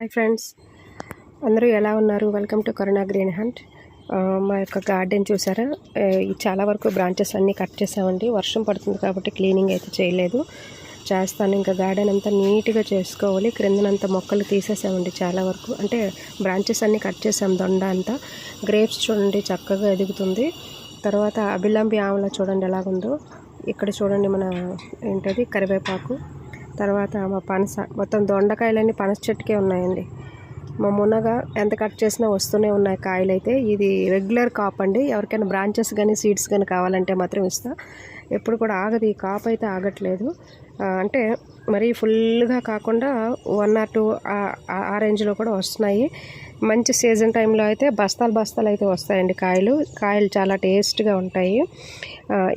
Hi friends, అందరూ ఎలా ఉన్నారు? Welcome to Karuna green hunt. మా యొక్క గార్డెన్ చూసారా? చాలా వరకు బ్రాంచెస్ అన్నీ కట్ చేసామండి. వర్షం పడుతుంది కాబట్టి క్లీనింగ్ అయితే చేయలేదు, చేస్తాను. ఇంకా గార్డెన్ అంతా నీట్గా చేసుకోవాలి. క్రిందనంతా మొక్కలు తీసేసామండి చాలా వరకు, అంటే బ్రాంచెస్ అన్నీ కట్ చేసాం. దొండ అంతా గ్రేప్స్ చూడండి చక్కగా ఎదుగుతుంది. తర్వాత అబిలంబి ఆమల చూడండి ఎలాగుందో. ఇక్కడ చూడండి మన ఏంటది కరివేపాకు. తర్వాత మా పనస, మొత్తం దొండకాయలన్నీ పనస చెట్టుకే ఉన్నాయండి. మా మునగ ఎంత కట్ చేసినా వస్తూనే ఉన్నాయి కాయలు అయితే. ఇది రెగ్యులర్ కాప్ అండి. ఎవరికైనా బ్రాంచెస్ కానీ సీడ్స్ కానీ కావాలంటే మాత్రం ఇస్తా. ఎప్పుడు కూడా ఆగదు, ఈ కాప్ అయితే ఆగట్లేదు. అంటే మరీ ఫుల్గా కాకుండా 1 or 2 ఆ రేంజ్లో కూడా వస్తున్నాయి. మంచి సీజన్ టైంలో అయితే బస్తాలు అయితే వస్తాయండి కాయలు చాలా టేస్ట్గా ఉంటాయి.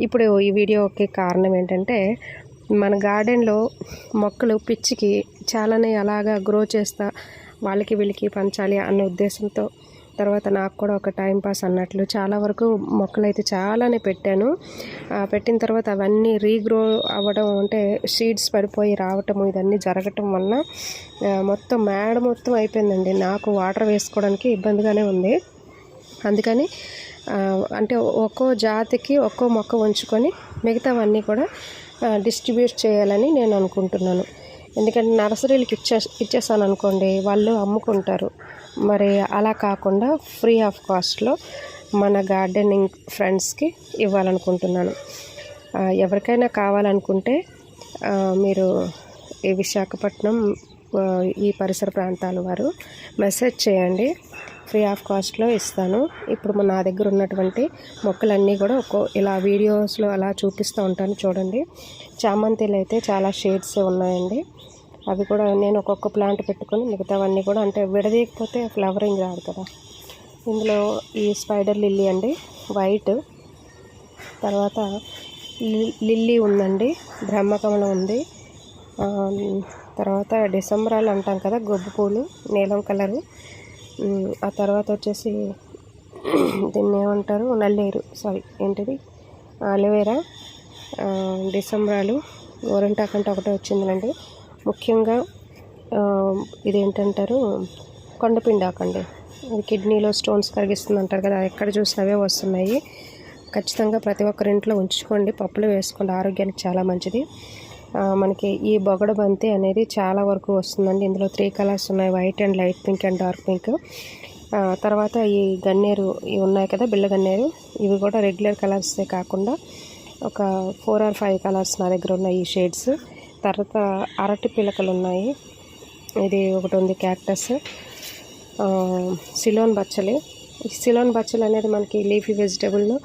ఇప్పుడు ఈ వీడియోకి కారణం ఏంటంటే, మన గార్డెన్లో మొక్కలు పిచ్చికి చాలానే అలాగా గ్రో చేస్తా వాళ్ళకి వీళ్ళకి పంచాలి అన్న ఉద్దేశంతో, తర్వాత నాకు కూడా ఒక టైంపాస్ అన్నట్లు చాలా వరకు మొక్కలు అయితే చాలానే పెట్టాను. పెట్టిన తర్వాత అవన్నీ రీగ్రో అవ్వడం, అంటే సీడ్స్ పడిపోయి రావటము, ఇదన్నీ జరగటం వలన మొత్తం మేడ మొత్తం అయిపోయిందండి. నాకు వాటర్ వేసుకోవడానికి ఇబ్బందిగానే ఉంది. అందుకని అంటే ఒక్కో జాతికి ఒక్కో మొక్క ఉంచుకొని మిగతావన్నీ కూడా డిస్ట్రిబ్యూట్ చేయాలని నేను అనుకుంటున్నాను. ఎందుకంటే నర్సరీలకు ఇచ్చేసాను అనుకోండి, వాళ్ళు అమ్ముకుంటారు. మరి అలా కాకుండా ఫ్రీ ఆఫ్ కాస్ట్లో మన గార్డెనింగ్ ఫ్రెండ్స్కి ఇవ్వాలనుకుంటున్నాను. ఎవరికైనా కావాలనుకుంటే మీరు ఈ విశాఖపట్నం ఈ పరిసర ప్రాంతాల వారు మెసేజ్ చేయండి, ఫ్రీ ఆఫ్ కాస్ట్లో ఇస్తాను. ఇప్పుడు నా దగ్గర ఉన్నటువంటి మొక్కలన్నీ కూడా ఇలా వీడియోస్లో అలా చూపిస్తూ ఉంటాను. చూడండి, చామంతిలు అయితే చాలా షేడ్స్ ఉన్నాయండి. అవి కూడా నేను ఒక్కొక్క ప్లాంట్ పెట్టుకొని మిగతావన్నీ కూడా, అంటే విడదీయకపోతే ఫ్లవరింగ్ రాదు కదా. ఇందులో ఈ స్పైడర్ లిల్లీ అండి, వైట్. తర్వాత లిల్లీ ఉందండి, బ్రహ్మకమలం ఉంది. తర్వాత డిసెంబరాలు అంటాం కదా, గొబ్బు పూలు నీలం కలరు. ఆ తర్వాత వచ్చేసి దీన్ని ఏమంటారు, నల్లేరు, ఏంటిది అలోవేరా. డిసెంబరాలు, గోరింటాకంటే ఒకటే వచ్చిందండి. ముఖ్యంగా ఇదేంటంటారు, కొండపిండాకండి. ఇది కిడ్నీలో స్టోన్స్ కరిగిస్తుంది అంటారు కదా, ఎక్కడ చూసినా అవే వస్తున్నాయి. ఖచ్చితంగా ప్రతి ఒక్కరి ఇంట్లో ఉంచుకోండి, పప్పులు వేసుకోండి, ఆరోగ్యానికి చాలా మంచిది. మనకి ఈ బొగడ బంతి అనేది చాలా వరకు వస్తుందండి. ఇందులో 3 కలర్స్ ఉన్నాయి, white and light pink and dark pink. తర్వాత ఈ గన్నేరు ఇవి ఉన్నాయి కదా, బిళ్ళ గన్నేరు, ఇవి కూడా రెగ్యులర్ కలర్సే కాకుండా ఒక 4 or 5 కలర్స్ నా దగ్గర ఉన్నాయి ఈ షేడ్స్. తర్వాత అరటి పిలకలు ఉన్నాయి, ఇది ఒకటి ఉంది, క్యాక్టస్. సిలోన్ బచ్చలి. ఈ సిలోన్ బచ్చలి అనేది మనకి లీఫీ వెజిటబుల్లో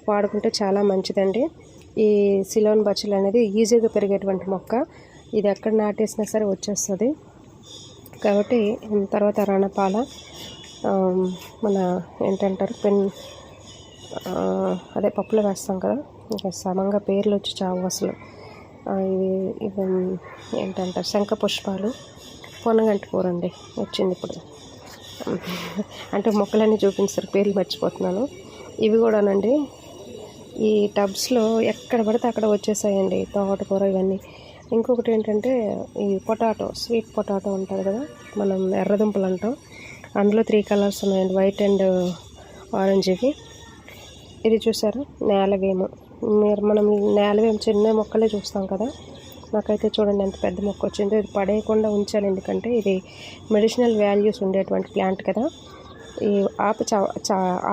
వాడుకుంటే చాలా మంచిదండి. ఈ సిలోన్ బచ్చలి అనేది ఈజీగా పెరిగేటువంటి మొక్క. ఇది ఎక్కడ నాటేసినా సరే వచ్చేస్తుంది కాబట్టి. తర్వాత రణపాల, మన ఏంటంటారు అదే పప్పులో వేస్తాం కదా, ఇంకా సమంగా పేర్లు వచ్చి చావు అసలు. ఇవి ఏంటంటారు, శంఖ పుష్పాలు. పొనగంటి కూర అండి వచ్చింది ఇప్పుడు. అంటే మొక్కలన్నీ చూపించారు, పేర్లు మర్చిపోతున్నాను. ఇవి కూడానండి ఈ టబ్స్లో ఎక్కడ పడితే అక్కడ వచ్చేసాయండి, తోటకూర ఇవన్నీ. ఇంకొకటి ఏంటంటే ఈ పొటాటో, స్వీట్ పొటాటో ఉంటుంది కదా, మనం ఎర్రదుంపలు అంటాం. అందులో 3 కలర్స్ ఉన్నాయండి, వైట్ అండ్ ఆరెంజ్. ఇది చూసారా, నేలవేము. మనం నేలవేము చిన్న మొక్కలే చూస్తాం కదా, నాకైతే చూడండి ఎంత పెద్ద మొక్క వచ్చిందో. ఇది పడేయకుండా ఉంచాలి, ఎందుకంటే ఇది మెడిసినల్ వాల్యూస్ ఉండేటువంటి ప్లాంట్ కదా. ఈ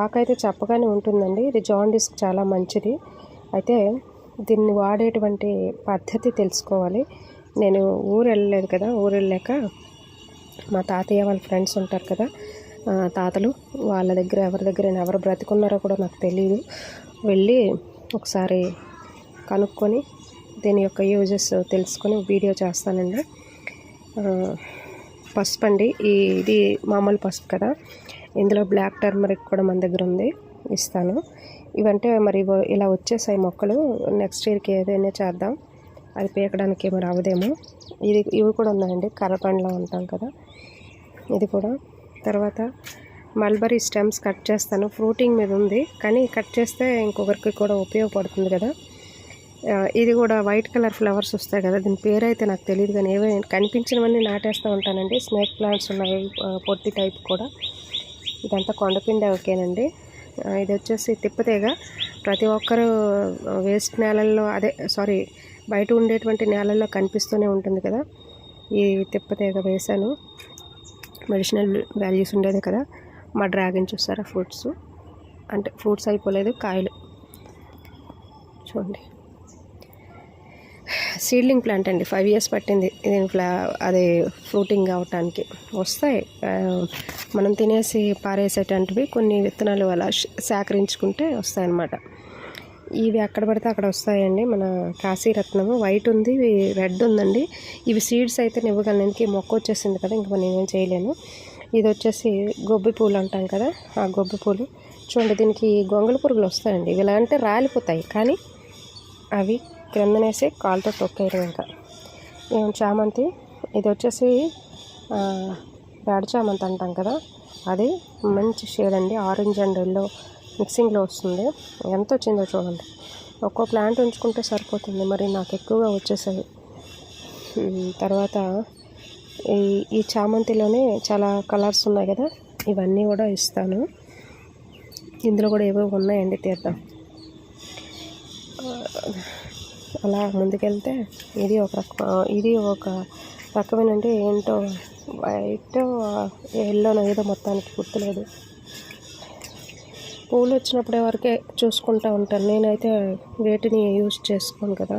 ఆకైతే చప్పగానే ఉంటుందండి. ఇది జాండీస్కి చాలా మంచిది. అయితే దీన్ని వాడేటువంటి పద్ధతి తెలుసుకోవాలి. నేను ఊరు వెళ్ళలేదు కదా, ఊరు వెళ్ళాక మా తాతయ్య వాళ్ళ ఫ్రెండ్స్ ఉంటారు కదా, తాతలు, వాళ్ళ దగ్గర ఎవరు బ్రతికున్నారో కూడా నాకు తెలియదు. వెళ్ళి ఒకసారి కనుక్కొని దీని యొక్క యూజెస్ తెలుసుకొని వీడియో చేస్తానండి. పసుపు అండి, ఇది మామూలు పసుపు కదా, ఇందులో బ్లాక్ టర్మరిక్ కూడా మన దగ్గర ఉంది, ఇస్తాను. ఇవంటే మరి ఇలా వచ్చేసాయి మొక్కలు. నెక్స్ట్ ఇయర్కి ఏదైనా చేద్దాం, అది పీకడానికి ఏమో రావదేమో. ఇవి కూడా ఉన్నాయండి, కర్రపండ్లో ఉంటాం కదా, ఇది కూడా. తర్వాత మల్బరీ స్టెమ్స్ కట్ చేస్తాను, ఫ్రూటింగ్ మీద ఉంది కానీ కట్ చేస్తే ఇంకొకరికి కూడా ఉపయోగపడుతుంది కదా. ఇది కూడా వైట్ కలర్ ఫ్లవర్స్ వస్తాయి కదా, దీని పేరు అయితే నాకు తెలియదు కానీ ఏవైనా కనిపించినవన్నీ నాటేస్తూ ఉంటానండి. స్నేక్ ప్లాంట్స్ ఉన్నాయి, పొట్టి టైప్ కూడా. ఇదంతా కొండపిండి ఓకేనండి. ఇది వచ్చేసి తిప్పతీగ. ప్రతి ఒక్కరు వేస్ట్ నేలల్లో బయట ఉండేటువంటి నేలల్లో కనిపిస్తూనే ఉంటుంది కదా. ఈ తిప్పతీగ వేశాను, మెడిసినల్ వాల్యూస్ ఉండేది కదా. మా డ్రాగన్ చూసారా, ఫ్రూట్స్ అయిపోలేదు, కాయలు చూడండి. సీడ్లింగ్ ప్లాంట్ అండి, 5 years పట్టింది అది ఫ్రూటింగ్ అవటానికి. వస్తాయి, మనం తినేసి పారేసేటంటివి కొన్ని విత్తనాలు అలా సేకరించుకుంటే వస్తాయన్నమాట. ఇవి ఎక్కడ పడితే అక్కడ వస్తాయండి. మన కాశీరత్నము వైట్ ఉంది, రెడ్ ఉందండి. ఇవి సీడ్స్ అయితే ఇవ్వగలను, ఇంక మొక్క వచ్చేసింది కదా, ఇంక నేనేం చేయలేను. ఇది వచ్చేసి గొబ్బి పూలు అంటాం కదా, ఆ గొబ్బి పూలు చూడండి. దీనికి గొంగళి పురుగులు వస్తాయండి. ఇవి ఎలా అంటే రాలిపోతాయి, కానీ అవి క్రిందనేసి కాలుతో తొక్కేయడం. ఇంకా చామంతి, ఇది వచ్చేసి పేడ చామంతి అంటాం కదా, అది మంచి షేడ్ అండి. ఆరెంజ్ అండ్ ఎల్లో మిక్సింగ్లో వస్తుంది. ఎంత వచ్చిందో చూడండి. ఒక్కో ప్లాంట్ ఉంచుకుంటే సరిపోతుంది, మరి నాకు ఎక్కువగా వచ్చేసాయి. తర్వాత ఈ చామంతిలోనే చాలా కలర్స్ ఉన్నాయి కదా, ఇవన్నీ కూడా ఇస్తాను. ఇందులో కూడా ఏవో ఉన్నాయండి, తీద్దాం. అలా ముందుకెళ్తే ఇది ఒక రకమేనండి. ఏంటో వైట్ ఎల్లోనో ఏదో మొత్తానికి గుర్తులేదు. పూలు వచ్చినప్పుడే వరకే చూసుకుంటూ ఉంటాను, నేనైతే వేటిని యూజ్ చేసుకోను కదా.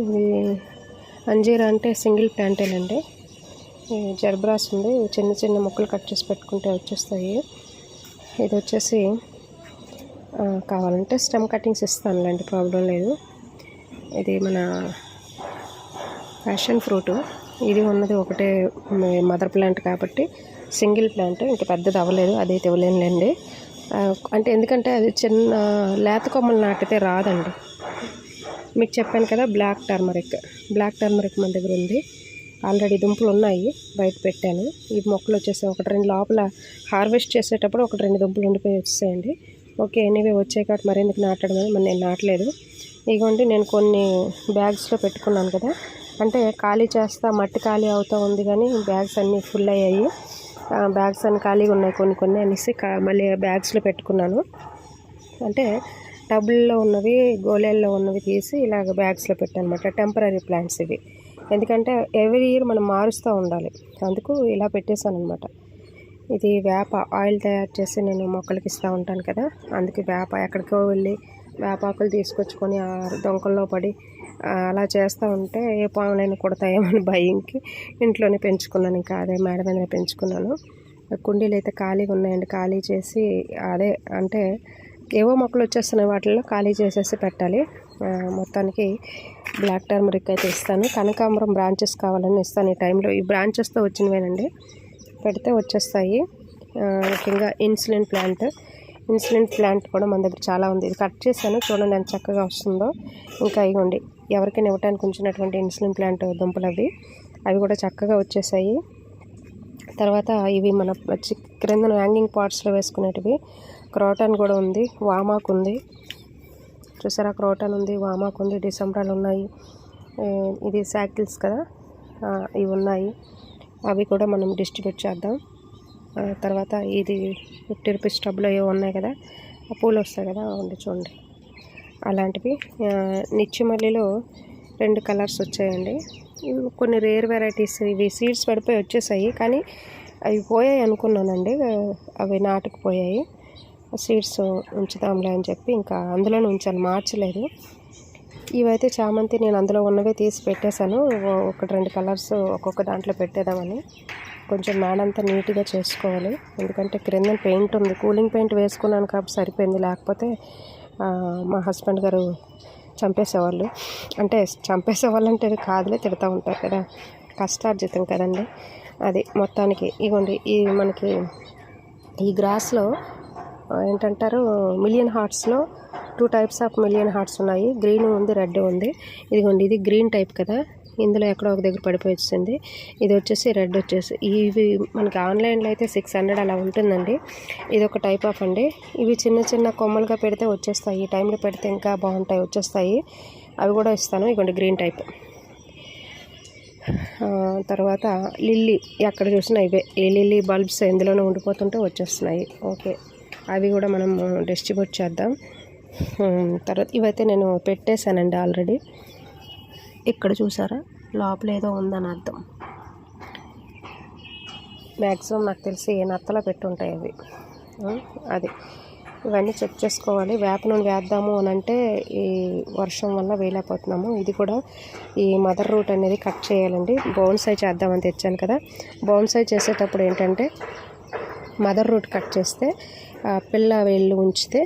ఇది అంజీరా అంటే సింగిల్ ప్లాంటేనండి. జర్బ్రాస్ ఉంది, చిన్న చిన్న ముక్కలు కట్ చేసి పెట్టుకుంటే వచ్చేస్తాయి. ఇది వచ్చేసి కావాలంటే స్టెమ్ కటింగ్స్ ఇస్తానులేండి, ప్రాబ్లం లేదు. ఇది మన ప్యాషన్ ఫ్రూటు. ఇది ఉన్నది ఒకటే మదర్ ప్లాంట్ కాబట్టి సింగిల్ ప్లాంట్, ఇంకా పెద్దది అవ్వలేదు, అదైతే ఇవ్వలేనులేండి. అంటే ఎందుకంటే అది చిన్న లేత కొమ్మలు నాటితే రాదండి. మీకు చెప్పాను కదా, బ్లాక్ టర్మరిక్ మన దగ్గర ఉంది. ఆల్రెడీ దుంపలు ఉన్నాయి, బయట పెట్టాను. ఈ మొక్కలు వచ్చేసి 1-2 లోపల హార్వెస్ట్ చేసేటప్పుడు 1-2 దుంపలు ఉండిపోయి వచ్చేసాయండి. ఓకే, ఎనీవే వచ్చాయి కాబట్టి మరెందుకు నాటడం అని మరి నేను నాటలేదు. ఇదిగోండి, నేను కొన్ని బ్యాగ్స్లో పెట్టుకున్నాను కదా, అంటే ఖాళీ చేస్తా, మట్టి ఖాళీ అవుతూ ఉంది కానీ బ్యాగ్స్ అన్నీ ఫుల్ అయ్యాయి. బ్యాగ్స్ అన్నీ ఖాళీగా ఉన్నాయి కొన్ని అనేసి మళ్ళీ బ్యాగ్స్లో పెట్టుకున్నాను. అంటే టబ్లో ఉన్నవి, గోళాల్లో ఉన్నవి తీసి ఇలాగ బ్యాగ్స్లో పెట్టాను అనమాట. టెంపరీ ప్లాంట్స్ ఇవి, ఎందుకంటే ఎవ్రీ ఇయర్ మనం మారుస్తూ ఉండాలి, అందుకు ఇలా పెట్టేశాను అనమాట. ఇది వేప ఆయిల్ తయారు చేసి నేను మొక్కలకి ఇస్తూ ఉంటాను కదా, అందుకే వేప ఎక్కడికో వెళ్ళి వేపాకులు తీసుకొచ్చుకొని ఆ దొంకల్లో పడి అలా చేస్తూ ఉంటే ఏ పాములైనా కుడతాయేమని భయంకి ఇంట్లోనే పెంచుకున్నాను. ఇంకా అదే మేడ మీద పెంచుకున్నాను. కుండీలు అయితే ఖాళీగా ఉన్నాయండి, ఖాళీ చేసి అంటే ఏవో మొక్కలు వచ్చేస్తున్నాయి, వాటిల్లో ఖాళీ చేసేసి పెట్టాలి. మొత్తానికి బ్లాక్ టర్మరిక్ అయితే ఇస్తాను. కనకాంబరం బ్రాంచెస్ కావాలని ఇస్తాను ఈ టైంలో. ఈ బ్రాంచెస్తో వచ్చినవేనండి, పెడితే వచ్చేస్తాయి. ముఖ్యంగా ఇన్సులిన్ ప్లాంట్ కూడా మన దగ్గర చాలా ఉంది. ఇది కట్ చేశాను, చూడండి ఎంత చక్కగా వస్తుందో. ఇంకా ఇవ్వండి, ఎవరికైనా ఇవ్వడానికి ఉంచినటువంటి ఇన్సులిన్ ప్లాంట్ దుంపలు అవి కూడా చక్కగా వచ్చేసాయి. తర్వాత ఇవి మన క్రిందన హ్యాంగింగ్ పాట్స్లో వేసుకునేటివి. క్రోటాన్ కూడా ఉంది, వామాకు ఉంది, చూసారా, క్రోటాన్ ఉంది, వామాకు ఉంది, డిసెంబరాలు ఉన్నాయి. ఇది సైకిల్స్ కదా, ఇవి ఉన్నాయి, అవి కూడా మనం డిస్ట్రిబ్యూట్ చేద్దాం. తర్వాత ఇది 50 రూపీస్ టబ్లో ఏవో ఉన్నాయి కదా, ఆ పూలు వస్తాయి కదా, ఉంది చూడండి అలాంటివి. నిత్యమల్లిలో 2 కలర్స్ వచ్చాయండి. ఇవి కొన్ని రేర్ వెరైటీస్, ఇవి సీడ్స్ పడిపోయి వచ్చేసాయి, కానీ అవి పోయాయి అనుకున్నానండి, అవి నాటుకుపోయాయి. సీడ్స్ ఉంచుదాంలే అని చెప్పి ఇంకా అందులోనే ఉంచాను, మార్చలేదు. ఇవైతే చామంతి నేను అందులో ఉన్నవే తీసి పెట్టేశాను. 1-2 కలర్స్ ఒక్కొక్క దాంట్లో పెట్టేద్దామని. కొంచెం మేడంతా నీట్గా చేసుకోవాలి, ఎందుకంటే క్రింద పెయింట్ ఉంది, కూలింగ్ పెయింట్ వేసుకున్నాను కాబట్టి సరిపోయింది. లేకపోతే మా హస్బెండ్ గారు చంపేసేవాళ్ళు. అంటే చంపేసేవాళ్ళంటే కాదులే, తిడతా ఉంటారు కదా, కష్టార్జితం కదండి. అది మొత్తానికి ఇవ్వండి. ఈ మనకి ఈ గ్రాస్లో ఏంటంటారు, మిలియన్ హార్ట్స్లో 2 types ఆఫ్ మిలియన్ హార్ట్స్ ఉన్నాయి. గ్రీన్ ఉంది, రెడ్ ఉంది. ఇదిగోండి, ఇది గ్రీన్ టైప్ కదా, ఇందులో ఎక్కడో ఒక దగ్గర పడిపోయి వచ్చింది. ఇది వచ్చేసి రెడ్ వచ్చేసి ఇవి మనకి ఆన్లైన్లో అయితే 600 అలా ఉంటుందండి. ఇది ఒక టైప్ ఆఫ్ అండి. ఇవి చిన్న చిన్న కొమ్మలుగా పెడితే వచ్చేస్తాయి. ఈ టైంలో పెడితే ఇంకా బాగుంటాయి, వచ్చేస్తాయి. అవి కూడా ఇస్తాను. ఇదిగోండి గ్రీన్ టైప్. తర్వాత లిల్లీ ఎక్కడ చూసినా ఇవే. ఈ లిల్లీ బల్బ్స్ ఎందులోనూ ఉండిపోతుంటే వచ్చేస్తున్నాయి. ఓకే, అవి కూడా మనం డిస్ట్రిబ్యూట్ చేద్దాం. తర్వాత ఇవైతే నేను పెట్టేశానండి ఆల్రెడీ. ఇక్కడ చూసారా, లోపల ఏదో ఉందని అర్థం. మ్యాక్సిమం నాకు తెలిసి నత్తలో పెట్టుంటాయి అవి. అది ఇవన్నీ చెక్ చేసుకోవాలి. వేప నూనె వేద్దాము అని అంటే ఈ వర్షం వల్ల వేయలేకపోతున్నాము. ఇది కూడా ఈ మదర్ రూట్ అనేది కట్ చేయాలండి. బౌన్సై చేద్దామని తెచ్చాను కదా. బౌన్సై చేసేటప్పుడు ఏంటంటే మదర్ రూట్ కట్ చేస్తే పిల్ల వేళ్ళు ఉంచితే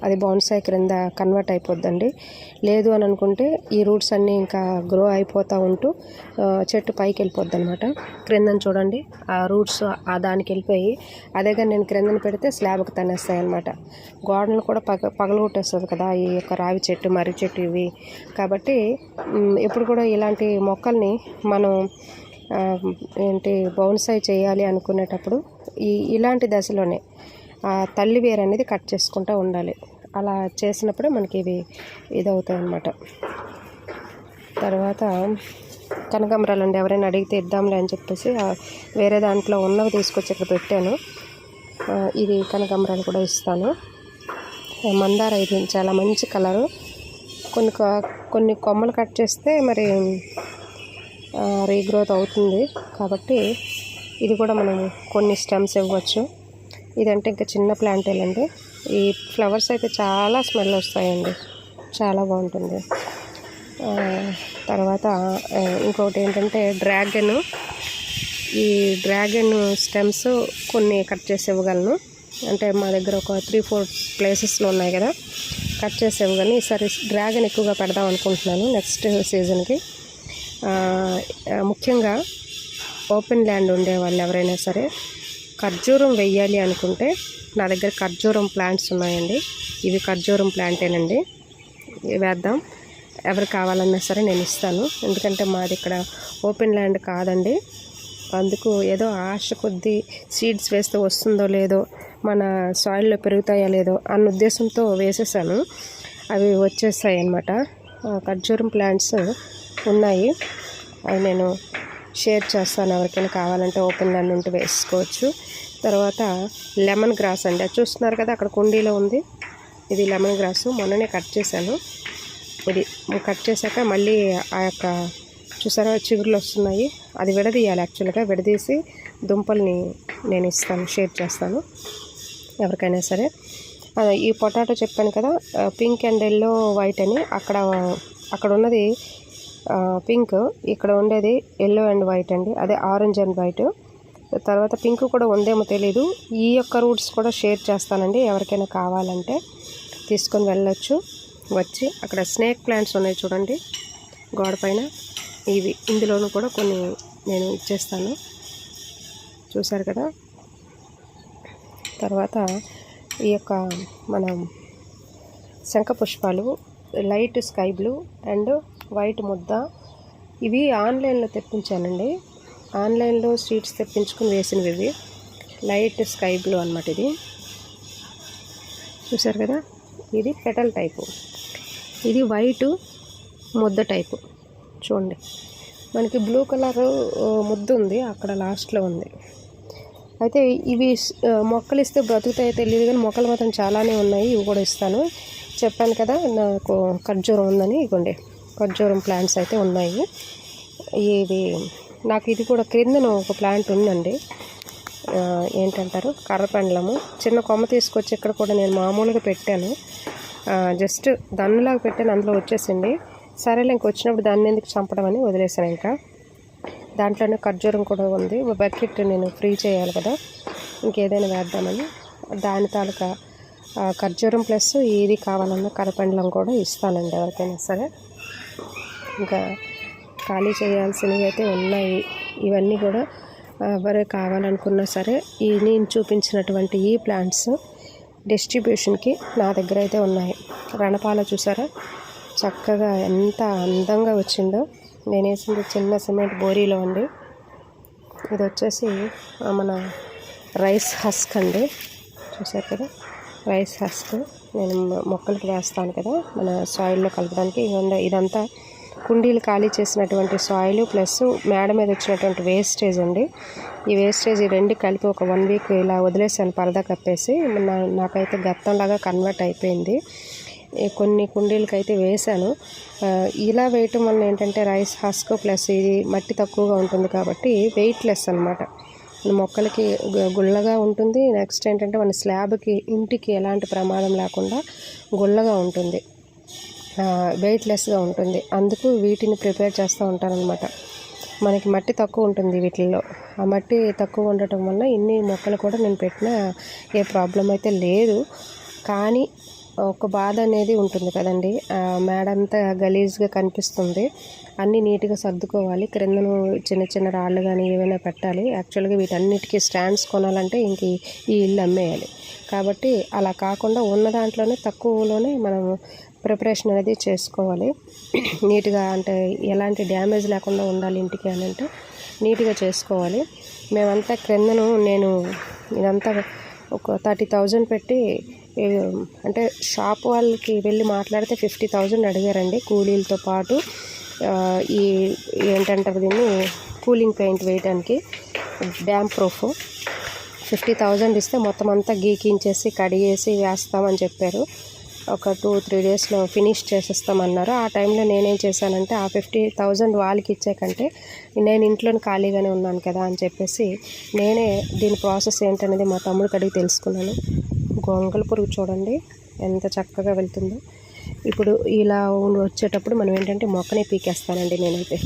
అది బౌన్సై క్రింద కన్వర్ట్ అయిపోద్దండి. లేదు అని అనుకుంటే ఈ రూట్స్ అన్నీ ఇంకా గ్రో అయిపోతూ ఉంటూ చెట్టు పైకి వెళ్ళిపోద్ది అనమాట. క్రిందని చూడండి, ఆ రూట్స్ దానికి వెళ్ళిపోయి అదేగా నేను క్రిందని పెడితే స్లాబ్కి తనేస్తాయి అనమాట. గోడలు కూడా పగలగొట్టేస్తుంది కదా ఈ యొక్క రావి చెట్టు, మర్రి చెట్టు ఇవి. కాబట్టి ఎప్పుడు కూడా ఇలాంటి మొక్కల్ని మనం బౌన్సై చేయాలి అనుకునేటప్పుడు ఇలాంటి దశలోనే తల్లి వేరు అనేది కట్ చేసుకుంటూ ఉండాలి. అలా చేసినప్పుడే మనకి ఇవి ఇదవుతాయి అన్నమాట. తర్వాత కనకాంబరాలు అండి, ఎవరైనా అడిగితే ఇద్దాంలే అని చెప్పేసి వేరే దాంట్లో ఉన్నవి తీసుకొచ్చి ఇక్కడ పెట్టాను. ఇది కనకాంబరాలు కూడా ఇస్తాను. మందార ఇది చాలా మంచి కలరు. కొన్ని కొమ్మలు కట్ చేస్తే మరి రీగ్రోత్ అవుతుంది కాబట్టి ఇది కూడా మనం కొన్ని స్టెమ్స్ ఇవ్వచ్చు. ఇదంటే ఇంకా చిన్న ప్లాంటేలండి. ఈ ఫ్లవర్స్ అయితే చాలా స్మెల్ వస్తాయండి, చాలా బాగుంటుంది. తర్వాత ఇంకొకటి ఏంటంటే ఈ డ్రాగన్ స్టెమ్స్ కొన్ని కట్ చేసి ఇవ్వగలను. అంటే మా దగ్గర ఒక 3-4 ప్లేసెస్లో ఉన్నాయి కదా, కట్ చేసి ఇవ్వగలను. ఈసారి డ్రాగన్ ఎక్కువగా పెడదాం అనుకుంటున్నాను నెక్స్ట్ సీజన్కి. ముఖ్యంగా ఓపెన్ ల్యాండ్ ఉండే వాళ్ళు ఎవరైనా సరే ఖర్జూరం వెయ్యాలి అనుకుంటే నా దగ్గర ఖర్జూరం ప్లాంట్స్ ఉన్నాయండి. ఇవి ఖర్జూరం ప్లాంటేనండి, వేద్దాం. ఎవరు కావాలన్నా సరే నేను ఇస్తాను. ఎందుకంటే మాది ఇక్కడ ఓపెన్ ల్యాండ్ కాదండి. అందుకు ఏదో ఆశ కొద్దీ సీడ్స్ వేస్తే వస్తుందో లేదో, మన సాయిల్లో పెరుగుతాయో లేదో అన్న ఉద్దేశంతో వేసేసాను. అవి వచ్చేస్తాయి అన్నమాట. ఖర్జూరం ప్లాంట్స్ ఉన్నాయి, అవి నేను షేర్ చేస్తాను. ఎవరికైనా కావాలంటే ఓపెన్ ల్యాండ్ ఉంటే వేసుకోవచ్చు. తర్వాత లెమన్ గ్రాస్ అండి, అది చూస్తున్నారు కదా అక్కడ కుండీలో ఉంది. ఇది లెమన్ గ్రాస్ మొన్ననే కట్ చేశాను. ఇది కట్ చేశాక మళ్ళీ ఆ యొక్క చూసారా చిగురులు వస్తున్నాయి, అది విడదీయాలి. యాక్చువల్గా విడదీసి దుంపల్ని నేను ఇస్తాను, షేర్ చేస్తాను ఎవరికైనా సరే. ఈ పొటాటో చెప్పాను కదా, పింక్ అండ్ ఎల్లో వైట్ అని. అక్కడ ఉన్నది పింక్, ఇక్కడ ఉండేది ఎల్లో అండ్ వైట్ అండి, అదే ఆరెంజ్ అండ్ వైట్. తర్వాత పింక్ కూడా ఉందేమో తెలీదు. ఈ యొక్క రూట్స్ కూడా షేర్ చేస్తానండి, ఎవరికైనా కావాలంటే తీసుకొని వెళ్ళొచ్చు. వచ్చి అక్కడ స్నేక్ ప్లాంట్స్ ఉన్నాయి చూడండి గోడ పైన, ఇవి ఇందులోనూ కూడా కొన్ని నేను ఇచ్చేస్తాను, చూసారు కదా. తర్వాత ఈ యొక్క మనం శంఖపుష్పాలు light sky blue and white ముద్ద, ఇవి ఆన్లైన్లో తెప్పించానండి. ఆన్లైన్లో సీడ్స్ తెప్పించుకుని వేసినవి ఇవి. లైట్ స్కై బ్లూ అనమాట. ఇది చూసారు కదా, ఇది పెటల్ టైపు. ఇది వైటు ముద్ద టైపు. చూడండి, మనకి బ్లూ కలర్ ముద్ద ఉంది అక్కడ లాస్ట్లో ఉంది. అయితే ఇవి మొక్కలు ఇస్తే బ్రతుకుతాయో తెలియదు కానీ మొక్కలు మాత్రం చాలానే ఉన్నాయి. ఇవి కూడా ఇస్తాను. చెప్పాను కదా నాకు ఖర్జూరం ఉందని. ఇవ్వండి, ఖర్జూరం ప్లాంట్స్ అయితే ఉన్నాయి. ఇవి నాకు ఇది కూడా క్రిందన ఒక ప్లాంట్ ఉందండి, ఏంటంటారు కర్రపెండలము. చిన్న కొమ్మ తీసుకొచ్చి ఇక్కడ కూడా నేను మామూలుగా పెట్టాను, జస్ట్ దన్నులాగా పెట్టాను, అందులో వచ్చేసింది. సరేలే ఇంక వచ్చినప్పుడు దాన్ని ఎందుకు చంపడం అని వదిలేసాను. ఇంకా దాంట్లోనే ఖర్జూరం కూడా ఉంది. బకెట్ నేను ఫ్రీ చేయాలి కదా, ఇంకేదైనా వేద్దామని దాని తాలూకా ఖర్జూరం ప్లస్ ఇది కావాలన్న కర్రపెండలం కూడా ఇస్తానండి ఎవరికైనా సరే. ఇంకా ఖాళీ చేయాల్సినవి అయితే ఉన్నాయి. ఇవన్నీ కూడా ఎవరు కావాలనుకున్నా సరే నేను చూపించినటువంటి ఈ ప్లాంట్స్ డిస్ట్రిబ్యూషన్కి నా దగ్గర అయితే ఉన్నాయి. రణపాల చూసారా చక్కగా ఎంత అందంగా వచ్చిందో. నేను వేసింది చిన్న సిమెంట్ బోరీలో అండి. ఇది వచ్చేసి మన రైస్ హస్క్ అండి, చూసారు కదా రైస్ హస్క్. నేను మొక్కలకి వేస్తాను కదా మన సాయిల్లో కలపడానికి. ఇదంతా కుండీలు ఖాళీ చేసినటువంటి సాయిల్ ప్లస్ మేడ మీద వచ్చినటువంటి వేస్టేజ్ అండి. ఈ వేస్టేజ్ ఈ రెండు కలిపి ఒక 1 వీక్ ఇలా వదిలేసాను పరదా కప్పేసి. నాకైతే గత్తంలాగా కన్వర్ట్ అయిపోయింది. కొన్ని కుండీలకైతే వేసాను. ఇలా వేయటం వల్ల ఏంటంటే రైస్ హస్క్ ప్లస్ ఇది మట్టి తక్కువగా ఉంటుంది కాబట్టి వెయిట్లెస్ అనమాట. మొక్కలకి గుల్లగా ఉంటుంది. నెక్స్ట్ ఏంటంటే మన స్లాబ్కి ఇంటికి ఎలాంటి ప్రమాదం లేకుండా గుల్లగా ఉంటుంది, వెయిట్లెస్గా ఉంటుంది. అందుకు వీటిని ప్రిపేర్ చేస్తూ ఉంటారనమాట. మనకి మట్టి తక్కువ ఉంటుంది వీటిల్లో. ఆ మట్టి తక్కువ ఉండటం వల్ల ఇన్ని మొక్కలు కూడా నేను పెట్టిన ఏ ప్రాబ్లం అయితే లేదు. కానీ ఒక బాధ అనేది ఉంటుంది కదండి, మేడంతా గలీజ్గా కనిపిస్తుంది. అన్నీ నీట్గా సర్దుకోవాలి. క్రిందను చిన్న చిన్న రాళ్ళు కానీ ఏమైనా పెట్టాలి. యాక్చువల్గా వీటన్నిటికీ స్టాండ్స్ కొనాలంటే ఇంక ఈ ఇల్లు అమ్మేయాలి. కాబట్టి అలా కాకుండా ఉన్న దాంట్లోనే తక్కువలోనే మనం ప్రిపరేషన్ అనేది చేసుకోవాలి నీట్గా. అంటే ఎలాంటి డ్యామేజ్ లేకుండా ఉండాలి ఇంటికి అని అంటే నీట్గా చేసుకోవాలి. మేమంతా క్రిందను నేను ఇదంతా ఒక 30,000 పెట్టి, అంటే షాప్ వాళ్ళకి వెళ్ళి మాట్లాడితే 50,000 అడిగారండి కూలీలతో పాటు. ఈ ఏంటంటారు దీన్ని కూలింగ్ పెయింట్ వేయడానికి డ్యామ్ ప్రూఫ్ 50,000 ఇస్తే మొత్తం అంతా గీకించేసి కడిగేసి వేస్తామని చెప్పారు. ఒక 2-3 డేస్లో ఫినిష్ చేసేస్తామన్నారు. ఆ టైంలో నేనేం చేశానంటే ఆ 50,000 వాళ్ళకి ఇచ్చే కంటే నేను ఇంట్లోనే ఖాళీగానే ఉన్నాను కదా అని చెప్పేసి నేనే దీని ప్రాసెస్ ఏంటనేది మా తమ్ముడికి అడిగి తెలుసుకున్నాను. గొంగళ పురుగు చూడండి ఎంత చక్కగా వెళ్తుందో. ఇప్పుడు ఇలా వచ్చేటప్పుడు మనం ఏంటంటే మొక్కనే పీకేస్తానండి నేనైతే.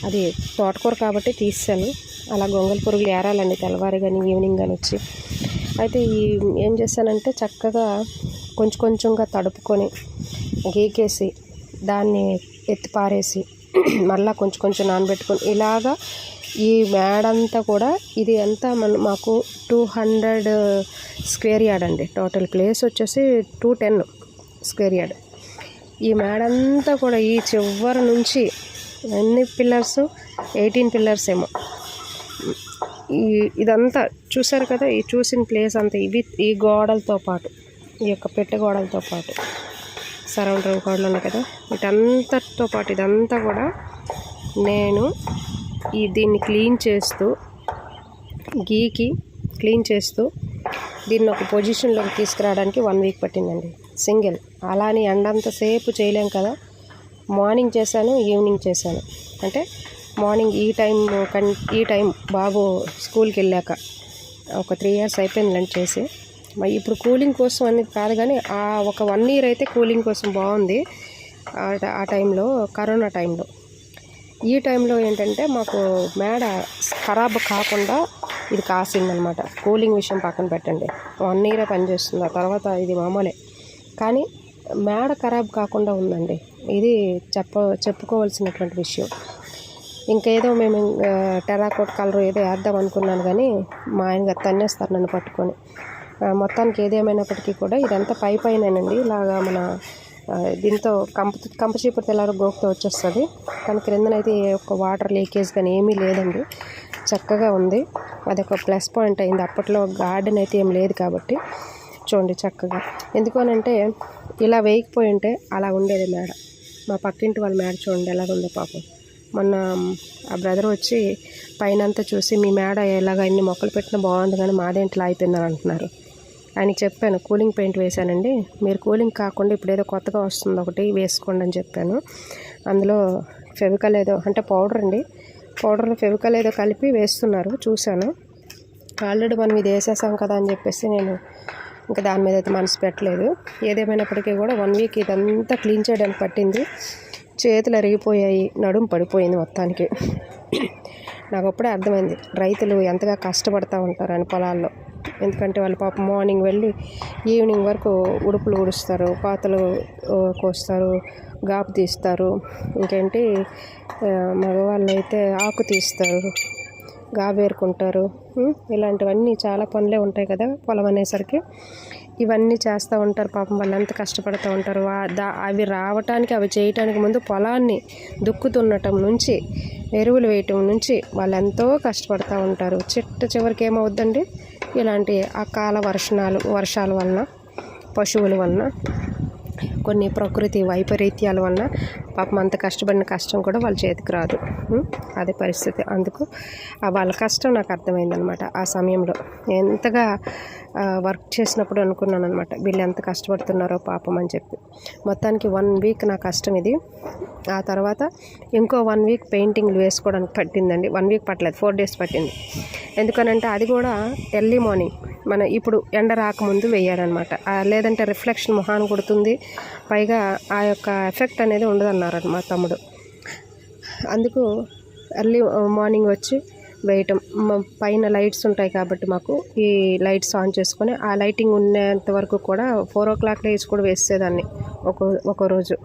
అది తోటకూర కాబట్టి తీసాను. అలా గొంగళ పురుగులు ఏరాలండి తెల్లవారు కానీ ఈవినింగ్ కానీ వచ్చి. అయితే ఏం చేశానంటే చక్కగా కొంచెంగా తడుపుకొని గీకేసి దాన్ని ఎత్తి పారేసి మళ్ళీ కొంచెం నానబెట్టుకొని ఇలాగా ఈ మేడంతా కూడా ఇది ఎంత మాకు 200 స్క్వేర్ యార్డ్ అండి. టోటల్ ప్లేస్ వచ్చేసి 210 స్క్వేర్ యార్డ్. ఈ మేడంతా కూడా ఈ చివరి నుంచి ఎన్ని పిల్లర్స్ 18 పిల్లర్స్ ఏమో. ఇదంతా చూసారు కదా, ఈ చూసిన ప్లేస్ అంతా ఈ గోడలతో పాటు, ఈ యొక్క పెట్టె గోడలతో పాటు సరౌండర్ గోడలు ఉన్నాయి కదా, వీటంతటితో పాటు ఇదంతా కూడా నేను దీన్ని క్లీన్ చేస్తూ క్లీన్ చేస్తూ దీన్ని ఒక పొజిషన్లోకి తీసుకురావడానికి 1 వీక్ పట్టిందండి సింగిల్. అలా అని ఎండంతసేపు చేయలేం కదా. మార్నింగ్ చేశాను, ఈవినింగ్ చేశాను. అంటే మార్నింగ్ ఈ టైం బాబు స్కూల్కి వెళ్ళాక ఒక 3 years అయిపోయింది లంచ్ చేసి. ఇప్పుడు కూలింగ్ కోసం అనేది కాదు కానీ ఒక 1 year అయితే కూలింగ్ కోసం బాగుంది. ఆ టైంలో కరోనా టైంలో. ఈ టైంలో ఏంటంటే మాకు మేడ ఖరాబ్ కాకుండా ఇది కాసిందనమాట. కూలింగ్ విషయం పక్కన పెట్టండి, 1 year పనిచేస్తుంది. ఆ తర్వాత ఇది మామూలే. కానీ మేడ ఖరాబ్ కాకుండా ఉందండి. ఇది చెప్పుకోవాల్సినటువంటి విషయం. ఇంకేదో మేము టెరాకోట్ కలర్ ఏదో వేద్దాం అనుకున్నాను కానీ మా ఆయన తన్నేస్తారు నన్ను పట్టుకొని. మొత్తానికి ఏదేమైనప్పటికీ కూడా ఇదంతా పైనండి. ఇలాగా మన దీంతో కంప చీపురు తెల్లారు గోకుతో వచ్చేస్తుంది. కానీ క్రిందనైతే ఒక వాటర్ లీకేజ్ కానీ ఏమీ లేదండి, చక్కగా ఉంది. అదొక ప్లస్ పాయింట్ అయింది. అప్పట్లో గార్డెన్ అయితే ఏం లేదు కాబట్టి చూడండి చక్కగా. ఎందుకనంటే ఇలా వేయకపోయి ఉంటే అలా ఉండేది మేడ. మా పక్కింటి వాళ్ళ మేడ చూడండి ఎలాగ ఉందో పాపం. మొన్న ఆ బ్రదర్ వచ్చి పైనంతా చూసి మీ మేడ ఎలాగ ఇన్ని మొక్కలు పెట్టినా బాగుంది కానీ మాదేంట్లో అయిపోయిందని అంటున్నారు. ఆయనకి చెప్పాను కూలింగ్ పెయింట్ వేశానండి, మీరు కూలింగ్ కాకుండా ఇప్పుడు ఏదో కొత్తగా వస్తుంది ఒకటి వేసుకోండి అని చెప్పాను. అందులో ఫెవికల్ ఏదో అంటే పౌడర్ అండి, పౌడర్లో ఫెవికల్ ఏదో కలిపి వేస్తున్నారు చూశాను. ఆల్రెడీ మనం ఇది వేసేసాం కదా అని చెప్పేసి నేను ఇంకా దాని మీద అయితే మనసు పెట్టలేదు. ఏదేమైనప్పటికీ కూడా 1 వీక్ ఇదంతా క్లీన్ చేయడానికి పట్టింది. చేతులు అరిగిపోయాయి, నడుము పడిపోయింది మొత్తానికి. నాకు అప్పుడే అర్థమైంది రైతులు ఎంతగా కష్టపడుతూ ఉంటారని పొలాల్లో. ఎందుకంటే వాళ్ళు పాపం మార్నింగ్ వెళ్ళి ఈవినింగ్ వరకు ఉడుపులు ఉడుస్తారు, పాతలు కోస్తారు, గాపు తీస్తారు, ఇంకేంటి మగవాళ్ళు అయితే ఆకు తీస్తారు. గావేరుకుంటారు. ఇలాంటివన్నీ చాలా పనులే ఉంటాయి కదా పొలం అనేసరికి. ఇవన్నీ చేస్తూ ఉంటారు పాపం. వాళ్ళు ఎంత కష్టపడుతూ ఉంటారు. అవి రావటానికి, అవి చేయటానికి ముందు పొలాన్ని దుక్కుతున్నటం నుంచి, ఎరువులు వేయటం నుంచి వాళ్ళు ఎంతో కష్టపడుతూ ఉంటారు. చివరికి ఏమవుద్దండి, ఇలాంటి అకాల వర్షాల వలన, పశువుల వలన, కొన్ని ప్రకృతి వైపరీత్యాల వలన పాపం అంత కష్టపడిన కష్టం కూడా వాళ్ళ చేతికి రాదు. అదే పరిస్థితి. అందుకు వాళ్ళ కష్టం నాకు అర్థమైందనమాట. ఆ సమయంలో ఎంతగా వర్క్ చేసినప్పుడు అనుకున్నాను అనమాట, వీళ్ళు ఎంత కష్టపడుతున్నారో పాపం అని చెప్పి. మొత్తానికి 1 వీక్ నా కష్టం ఇది. ఆ తర్వాత ఇంకో 1 వీక్ పెయింటింగ్లు వేసుకోవడానికి పట్టిందండి. 1 వీక్ పట్టలేదు, 4 డేస్ పట్టింది. ఎందుకనంటే అది కూడా ఎర్లీ మార్నింగ్, మనం ఇప్పుడు ఎండ రాకముందు వేయాలన్నమాట. లేదంటే రిఫ్లెక్షన్ మొహాన్ని కొడుతుంది, పైగా ఆ యొక్క ఎఫెక్ట్ అనేది ఉండదన్నారు మా తమ్ముడు. అందుకు ఎర్లీ మార్నింగ్ వచ్చి వేయటం. పైన లైట్స్ ఉంటాయి కాబట్టి మాకు ఈ లైట్స్ ఆన్ చేసుకొని, ఆ లైటింగ్ ఉన్నంత వరకు కూడా 4 o'clock లేచి కూడా వేసేదాన్ని ఒక రోజు.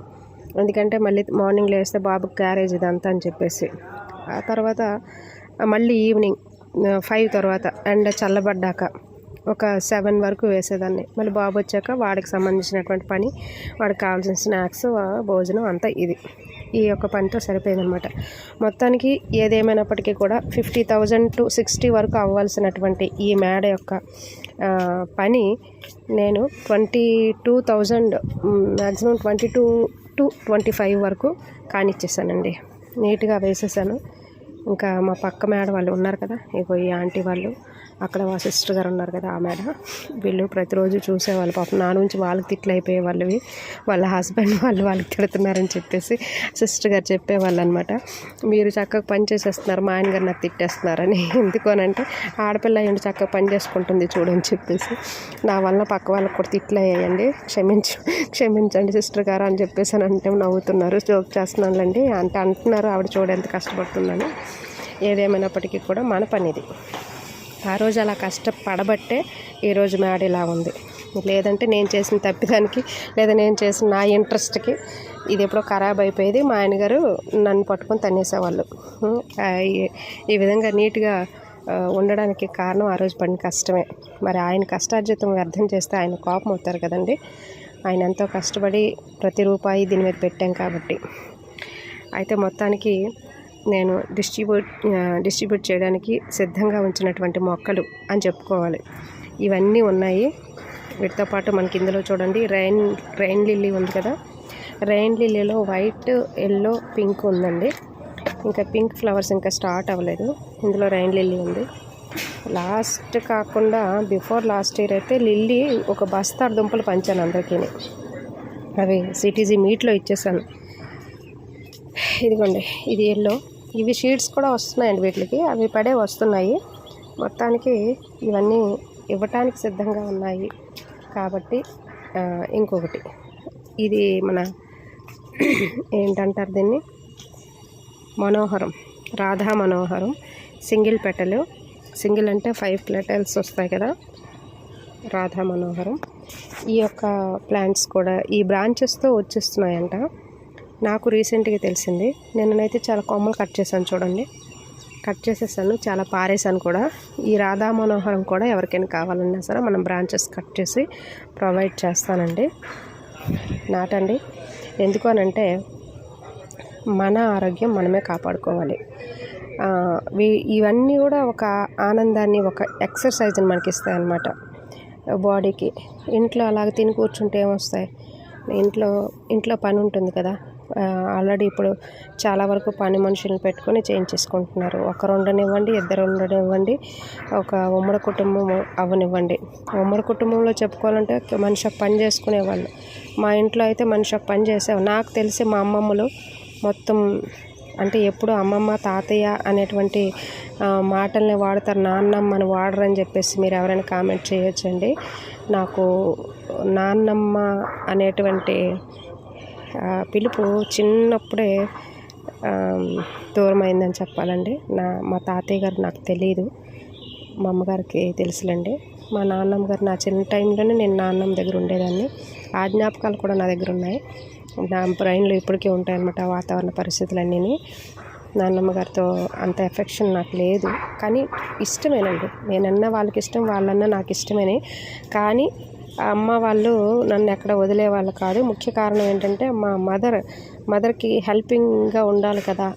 ఎందుకంటే మళ్ళీ మార్నింగ్ లేస్తే బాబుకి క్యారేజ్ ఇదంతా అని చెప్పేసి. ఆ తర్వాత మళ్ళీ ఈవినింగ్ 5 తర్వాత ఎండ చల్లబడ్డాక ఒక 7 వరకు వేసేదాన్ని. మళ్ళీ బాబు వచ్చాక వాడికి సంబంధించినటువంటి పని, వాడికి కావాల్సిన స్నాక్స్, భోజనం అంతా ఈ యొక్క పనితో సరిపోయిందనమాట. మొత్తానికి ఏదేమైనప్పటికీ కూడా 50,000 to 60 వరకు అవ్వాల్సినటువంటి ఈ మేడ యొక్క పని నేను 22,000, మ్యాక్సిమం 22 to 25 వరకు కానిచ్చేసానండి. నీట్గా వేసేసాను. ఇంకా మా పక్క మేడ వాళ్ళు ఉన్నారు కదా, ఇగో ఈ ఆంటీ వాళ్ళు, అక్కడ మా సిస్టర్ గారు ఉన్నారు కదా, ఆ మేడ, వీళ్ళు ప్రతిరోజు చూసేవాళ్ళు. పాపం నా నుంచి వాళ్ళకి తిట్లు అయిపోయే వాళ్ళవి. వాళ్ళ హస్బెండ్ వాళ్ళకి తిడుతున్నారని చెప్పేసి సిస్టర్ గారు చెప్పేవాళ్ళు అనమాట. మీరు చక్కగా పని చేసేస్తున్నారు, మా ఆయన గారు నాకు తిట్టేస్తున్నారని. ఎందుకోనంటే ఆడపిల్ల అయ్యండి చక్కగా పని చేసుకుంటుంది చూడని చెప్పేసి. నా వల్ల పక్క వాళ్ళకి కూడా తిట్లు అయ్యాయండి. క్షమించండి సిస్టర్ గారు అని చెప్పేసి అని అంటే నవ్వుతున్నారు. జోక్ చేస్తున్నానులేండి అంటే అంటున్నారు, ఆవిడ చూడ ఎంత కష్టపడుతుందని. ఏదేమైనప్పటికీ కూడా మన పని ఇది. ఆ రోజు అలా కష్టపడబట్టే ఈరోజు మేడ ఇలా ఉంది. లేదంటే నేను చేసిన తప్పిదానికి, లేదా నేను చేసిన నా ఇంట్రెస్ట్కి ఇది ఎప్పుడో ఖరాబ్ అయిపోయేది. మా ఆయన గారు నన్ను పట్టుకొని తన్నేసేవాళ్ళు. ఈ విధంగా నీట్గా ఉండడానికి కారణం ఆ రోజు పడిన కష్టమే. మరి ఆయన కష్టార్జితం వ్యర్థం చేస్తే ఆయన కోపం అవుతారు కదండి. ఆయన ఎంతో కష్టపడి ప్రతి రూపాయి దీని మీద పెట్టాం కాబట్టి. అయితే మొత్తానికి నేను డిస్ట్రిబ్యూట్ చేయడానికి సిద్ధంగా ఉంచినటువంటి మొక్కలు అని చెప్పుకోవాలి. ఇవన్నీ ఉన్నాయి. వీటితో పాటు మనకి ఇందులో చూడండి రెయిన్ లిల్లీ ఉంది కదా, రెయిన్ లిల్లీలో వైట్, ఎల్లో, పింక్ ఉందండి. ఇంకా పింక్ ఫ్లవర్స్ ఇంకా స్టార్ట్ అవ్వలేదు. ఇందులో రెయిన్ లిల్లీ ఉంది. లాస్ట్ కాకుండా బిఫోర్ లాస్ట్ ఇయర్ అయితే లిల్లీ ఒక బస్తాడు దుంపలు పంచాను అందరికీ. అవి సిటీజీ మీట్లో ఇచ్చేసాను. ఇదిగోండి, ఇది ఎల్లో. ఇవి షీడ్స్ కూడా వస్తున్నాయండి వీటికి, అవి పడే వస్తున్నాయి. మొత్తానికి ఇవన్నీ ఇవ్వటానికి సిద్ధంగా ఉన్నాయి కాబట్టి. ఇంకొకటి, ఇది మన ఏంటంటారు దీన్ని, మనోహరం, రాధా మనోహరం, సింగిల్ పెటలు. సింగిల్ అంటే 5 పెటల్స్ వస్తాయి కదా, రాధా మనోహరం. ఈ యొక్క ప్లాంట్స్ కూడా ఈ బ్రాంచెస్తో వచ్చేస్తున్నాయంట. నాకు రీసెంట్గా తెలిసింది. నేనైతే చాలా కొమ్మలు కట్ చేశాను చూడండి, కట్ చేసేసాను, చాలా పారేసాను కూడా. ఈ రాధా మనోహరం కూడా ఎవరికైనా కావాలన్నా సరే మనం బ్రాంచెస్ కట్ చేసి ప్రొవైడ్ చేస్తానండి. నాటండి. ఎందుకు అనంటే మన ఆరోగ్యం మనమే కాపాడుకోవాలి. ఇవన్నీ కూడా ఒక ఆనందాన్ని, ఒక ఎక్సర్సైజ్ని మనకి ఇస్తాయి అన్నమాట బాడీకి. ఇంట్లో అలాగ తిని కూర్చుంటే ఏమొస్తాయి, ఇంట్లో పని ఉంటుంది కదా. ఆల్రెడీ ఇప్పుడు చాలా వరకు పని మనుషులను పెట్టుకొని చేయించేసుకుంటున్నారు. ఒకరు ఉండనివ్వండి, ఇద్దరు ఉండనివ్వండి, ఒక ఉమ్మడి కుటుంబం అవ్వనివ్వండి. ఉమ్మడి కుటుంబంలో చెప్పుకోవాలంటే మనిషి పని చేసుకునేవాళ్ళు. మా ఇంట్లో అయితే మనిషి పని చేసేవాళ్ళు. నాకు తెలిసి మా అమ్మమ్మలు మొత్తం అంటే ఎప్పుడు అమ్మమ్మ, తాతయ్య అనేటువంటి మాటల్ని వాడతారు, నాన్నమ్మని వాడరని చెప్పేసి మీరు ఎవరైనా కామెంట్ చేయొచ్చండి. నాకు నాన్నమ్మ అనేటువంటి పిలుపు చిన్నప్పుడే దూరమైందని చెప్పాలండి. మా తాతయ్య గారు నాకు తెలియదు, మా అమ్మగారికి తెలుసులేండి. మా నాన్నమ్మ గారు నా చిన్న టైంలోనే నేను నాన్నమ్మ దగ్గర ఉండేదాన్ని. ఆ జ్ఞాపకాలు కూడా నా దగ్గర ఉన్నాయి. నా బ్రెయిన్లో ఇప్పటికీ ఉంటాయన్నమాట వాతావరణ పరిస్థితులన్నీ. నాన్నమ్మ గారితో అంత ఎఫెక్షన్ నాకు లేదు. కానీ ఇష్టమేనండి, నేనన్నా వాళ్ళకి ఇష్టం, వాళ్ళన్నా నాకు ఇష్టమేనే. కానీ అమ్మ వాళ్ళు నన్ను ఎక్కడ వదిలేవాళ్ళు కాదు. ముఖ్య కారణం ఏంటంటే మా మదర్కి హెల్పింగ్గా ఉండాలి కదా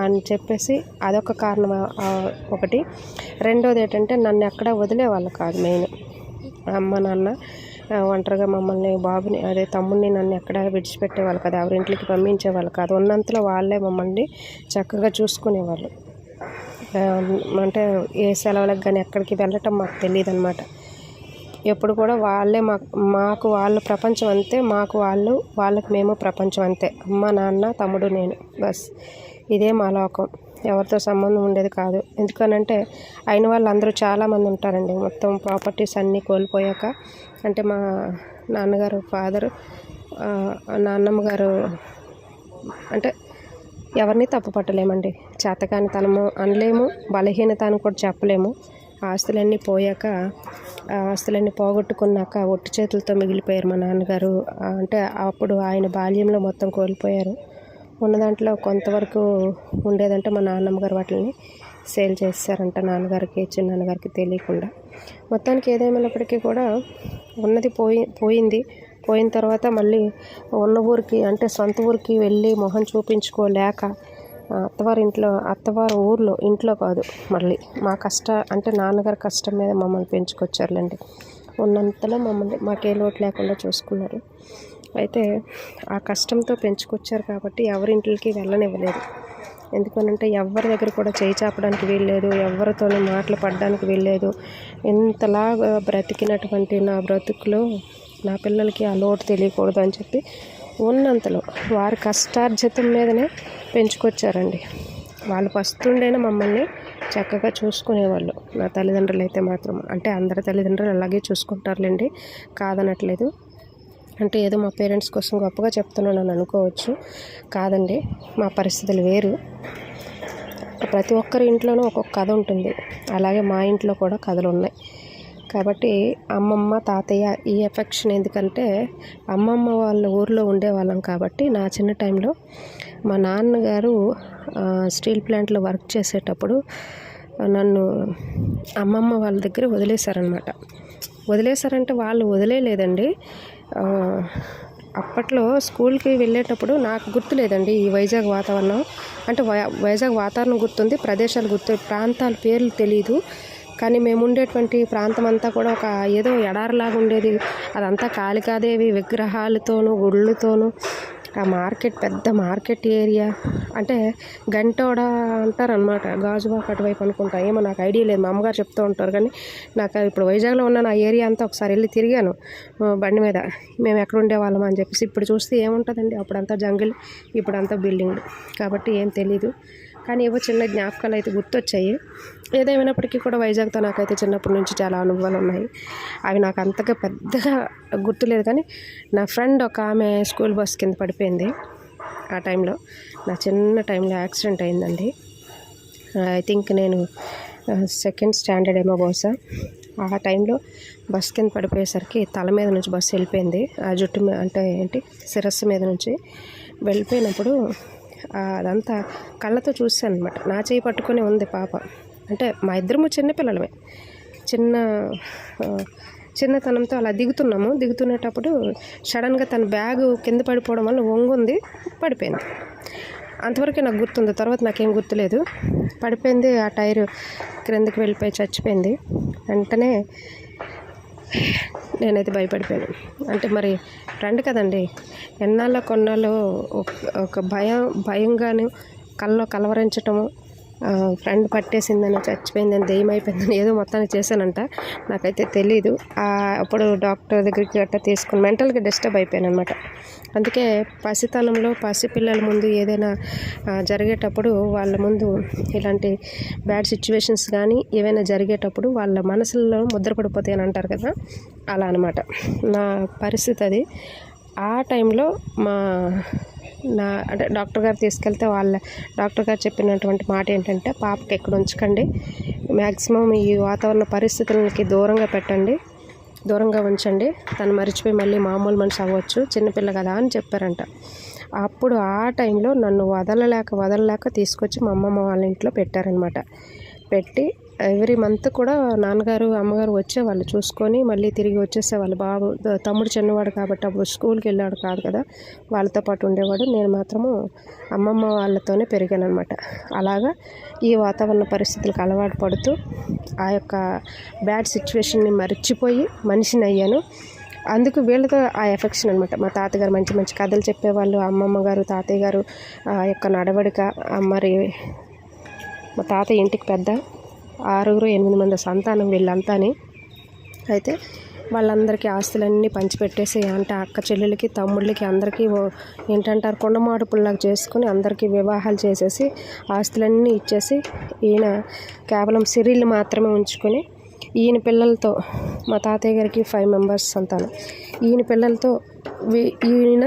అని చెప్పేసి అదొక కారణం ఒకటి. రెండోది ఏంటంటే నన్ను ఎక్కడ వదిలేవాళ్ళు కాదు. మెయిన్ అమ్మ నాన్న ఒంటరిగా మమ్మల్ని బాబుని తమ్ముడిని నన్ను ఎక్కడ విడిచిపెట్టేవాళ్ళు కదా, ఎవరింట్లోకి పంపించేవాళ్ళు కాదు. ఉన్నంతలో వాళ్ళే మమ్మల్ని చక్కగా చూసుకునేవాళ్ళు. అంటే ఏ సెలవులకు కానీ ఎక్కడికి వెళ్ళటం మాకు తెలియదు అనమాట. ఎప్పుడు కూడా వాళ్ళే మాకు వాళ్ళు ప్రపంచం అంతే, మాకు వాళ్ళకి మేము ప్రపంచం అంతే. అమ్మ నాన్న తమ్ముడు నేను, బస్ ఇదే మా లోకం. ఎవరితో సంబంధం ఉండేది కాదు. ఎందుకనంటే అయిన వాళ్ళు అందరూ చాలామంది ఉంటారండి. మొత్తం ప్రాపర్టీస్ అన్నీ కోల్పోయాక, అంటే మా నాన్నగారు ఫాదరు, నాన్నమ్మ గారు అంటే ఎవరిని తప్పు పట్టలేమండి. చేతకాని తనము అనలేము, బలహీనత అని కూడా చెప్పలేము. ఆస్తులన్నీ పోయాక, ఆస్తులన్నీ పోగొట్టుకున్నాక ఒట్టి చేతులతో మిగిలిపోయారు మా నాన్నగారు. అంటే అప్పుడు ఆయన బాల్యంలో మొత్తం కోల్పోయారు. ఉన్న దాంట్లో కొంతవరకు ఉండేదంటే మా నాన్నమ్మ గారు వాటిని సేల్ చేస్తారంట నాన్నగారికి, చిన్నాన్నగారికి తెలియకుండా. మొత్తానికి ఏదేమైనప్పటికీ కూడా ఉన్నది పోయింది. పోయిన తర్వాత మళ్ళీ ఉన్న ఊరికి, అంటే సొంత ఊరికి వెళ్ళి మొహం చూపించుకోలేక అత్తవారి ఊర్లో, ఇంట్లో కాదు, మళ్ళీ మా అంటే నాన్నగారి కష్టం మీద మమ్మల్ని పెంచుకొచ్చారులేండి. ఉన్నంతలో మమ్మల్ని మాకే లోటు లేకుండా చూసుకున్నారు. అయితే ఆ కష్టంతో పెంచుకొచ్చారు కాబట్టి ఎవరింటికి వెళ్ళనివ్వలేదు. ఎందుకనంటే ఎవరి దగ్గర కూడా చేయి చాపడానికి వీల్లేదు, ఎవరితోనూ మాటలు పడడానికి వీల్లేదు. ఇంతలాగా బ్రతికినటువంటి నా బ్రతుకులో నా పిల్లలకి ఆ లోటు తెలియకూడదు అని చెప్పి ఉన్నంతలో వారి కష్టార్జితం మీదనే పెంచుకొచ్చారండి. వాళ్ళు పస్తుండేనే మమ్మల్ని చక్కగా చూసుకునేవాళ్ళు. నా తల్లిదండ్రులు అయితే మాత్రం, అంటే అందరి తల్లిదండ్రులు అలాగే చూసుకుంటారులేండి, కాదనట్లేదు. అంటే ఏదో మా పేరెంట్స్ కోసం గొప్పగా చెప్తున్నాను అనుకోవచ్చు, కాదండి. మా పరిస్థితులు వేరు. ప్రతి ఒక్కరి ఇంట్లోనూ ఒక్కొక్క కథ ఉంటుంది. అలాగే మా ఇంట్లో కూడా కథలు ఉన్నాయి. కాబట్టి అమ్మమ్మ తాతయ్య ఈ ఎఫెక్షన్ ఎందుకంటే అమ్మమ్మ వాళ్ళ ఊర్లో ఉండేవాళ్ళం కాబట్టి నా చిన్న టైంలో మా నాన్నగారు స్టీల్ ప్లాంట్లో వర్క్ చేసేటప్పుడు నన్ను అమ్మమ్మ వాళ్ళ దగ్గర వదిలేశారనమాట. వదిలేశారంటే వాళ్ళు వదిలేలేదండి. అప్పట్లో స్కూల్కి వెళ్ళేటప్పుడు నాకు గుర్తులేదండి ఈ వైజాగ్ వాతావరణం. అంటే వైజాగ్ వాతావరణం గుర్తుంది, ప్రదేశాలు గుర్తు, ప్రాంతాల పేర్లు తెలీదు. కానీ మేము ఉండేటువంటి ప్రాంతం అంతా కూడా ఒక ఏదో ఎడారిలాగా ఉండేది. అదంతా కాళికాదేవి విగ్రహాలతోనూ గుళ్ళతోనూ, ఆ మార్కెట్ పెద్ద మార్కెట్ ఏరియా, అంటే గంటోడ అంటారనమాట, గాజువాక అటువైపు అనుకుంటా, ఏమో నాకు ఐడియా లేదు, మా అమ్మగారు చెప్తూ ఉంటారు. కానీ నాకు ఇప్పుడు వైజాగ్లో ఉన్న నా ఏరియా అంతా ఒకసారి వెళ్ళి తిరిగాను బండి మీద, మేము ఎక్కడ ఉండేవాళ్ళం అని చెప్పేసి. ఇప్పుడు చూస్తే ఏముంటుందండి, అప్పుడంతా జంగిల్, ఇప్పుడంతా బిల్డింగ్లు, కాబట్టి ఏం తెలీదు. కానీ ఏవో చిన్న జ్ఞాపకాలు అయితే గుర్తొచ్చాయి. ఏదేమైనప్పటికీ కూడా వైజాగ్తో నాకైతే చిన్నప్పటి నుంచి చాలా అనుభవాలు ఉన్నాయి. అవి నాకు అంతగా పెద్దగా గుర్తులేదు. కానీ నా ఫ్రెండ్ ఒక ఆమె స్కూల్ బస్ కింద పడిపోయింది. ఆ టైంలో, నా చిన్న టైంలో యాక్సిడెంట్ అయిందండి. ఐ థింక్ నేను సెకండ్ స్టాండర్డ్ ఏమో బహుశా. ఆ టైంలో బస్ కింద పడిపోయేసరికి తల మీద నుంచి బస్సు వెళ్ళిపోయింది. ఆ జుట్టు అంటే శిరస్సు మీద నుంచి వెళ్ళిపోయినప్పుడు అదంతా కళ్ళతో చూశాను అనమాట. నా చేయి పట్టుకొని ఉంది పాప. అంటే మా ఇద్దరము చిన్నపిల్లలమే, చిన్నతనంతో అలా దిగుతున్నప్పుడు సడన్గా తన బ్యాగు కింద పడిపోవడం వల్ల వంగుంది, పడిపోయింది. అంతవరకే నాకు గుర్తుంది, తర్వాత నాకేం గుర్తులేదు. పడిపోయింది, ఆ టైరు క్రిందకి వెళ్ళిపోయి చచ్చిపోయింది. వెంటనే నేనైతే భయపడిపోయాను. అంటే మరి ఫ్రెండ్ కదండి, కొన్నాళ్ళు ఒక భయంగాను, కల్లో కలవరించటము, ఫ్రెండ్ పట్టేసిందని, చచ్చిపోయిందని, దెయ్యం అయిపోయిందని ఏదో మొత్తానికి చేశానంట. నాకైతే తెలీదు. అప్పుడు డాక్టర్ దగ్గరికి గట్టా తీసుకుని మెంటల్గా డిస్టర్బ్ అయిపోయాను అనమాట. అందుకే పసితనంలో పసిపిల్లల ముందు ఏదైనా జరిగేటప్పుడు, వాళ్ళ ముందు ఇలాంటి బ్యాడ్ సిచ్యువేషన్స్ కానీ ఏవైనా జరిగేటప్పుడు వాళ్ళ మనసుల్లో ముద్రపడిపోతాయి అని అంటారు కదా, అలా అనమాట నా పరిస్థితి అది. ఆ టైంలో అంటే డాక్టర్ గారు తీసుకెళ్తే డాక్టర్ గారు చెప్పినటువంటి మాట ఏంటంటే, పాపకి ఎక్కడ ఉంచకండి, మ్యాక్సిమం ఈ వాతావరణ పరిస్థితులకి దూరంగా ఉంచండి, తను మర్చిపోయి మళ్ళీ మామూలు మనిషి అవ్వచ్చు, చిన్నపిల్ల కదా అని చెప్పారంట. అప్పుడు ఆ టైంలో నన్ను వదలలేక తీసుకొచ్చి మా అమ్మమ్మ వాళ్ళ ఇంట్లో పెట్టారనమాట. పెట్టి ఎవ్రీ మంత్ కూడా నాన్నగారు అమ్మగారు వచ్చేవాళ్ళు, చూసుకొని మళ్ళీ తిరిగి వచ్చేసేవాళ్ళు. బాబు తమ్ముడు చిన్నవాడు కాబట్టి అప్పుడు స్కూల్కి వెళ్ళాడు కాదు కదా, వాళ్ళతో పాటు ఉండేవాడు. నేను మాత్రము అమ్మమ్మ వాళ్ళతోనే పెరిగాను అనమాట. అలాగా ఈ వాతావరణ పరిస్థితులకు అలవాటు పడుతూ ఆ యొక్క బ్యాడ్ సిచ్యువేషన్ని మర్చిపోయి మనిషిని అయ్యాను. అందుకు వీళ్ళతో ఆ ఎఫెక్షన్ అనమాట. మా తాతగారు మంచి మంచి కథలు చెప్పేవాళ్ళు, అమ్మమ్మ గారు తాతయ్య గారు ఆ యొక్క నడవడిక. మరి మా తాతయ్య ఇంటికి పెద్ద, 6-8 మంది సంతానం వీళ్ళంతాని. అయితే వాళ్ళందరికీ ఆస్తులన్నీ పంచిపెట్టేసి, అంటే అక్క చెల్లెలకి తమ్ముళ్ళకి అందరికీ ఏంటంటారు కొండమాడుపుల్లాగా చేసుకుని అందరికీ వివాహాలు చేసేసి ఆస్తులన్నీ ఇచ్చేసి, ఈయన కేవలం సిరిళ్ళు మాత్రమే ఉంచుకొని ఈయన పిల్లలతో, మా తాతయ్య గారికి 5 మెంబర్స్ సంతానం, ఈయన పిల్లలతో ఈయన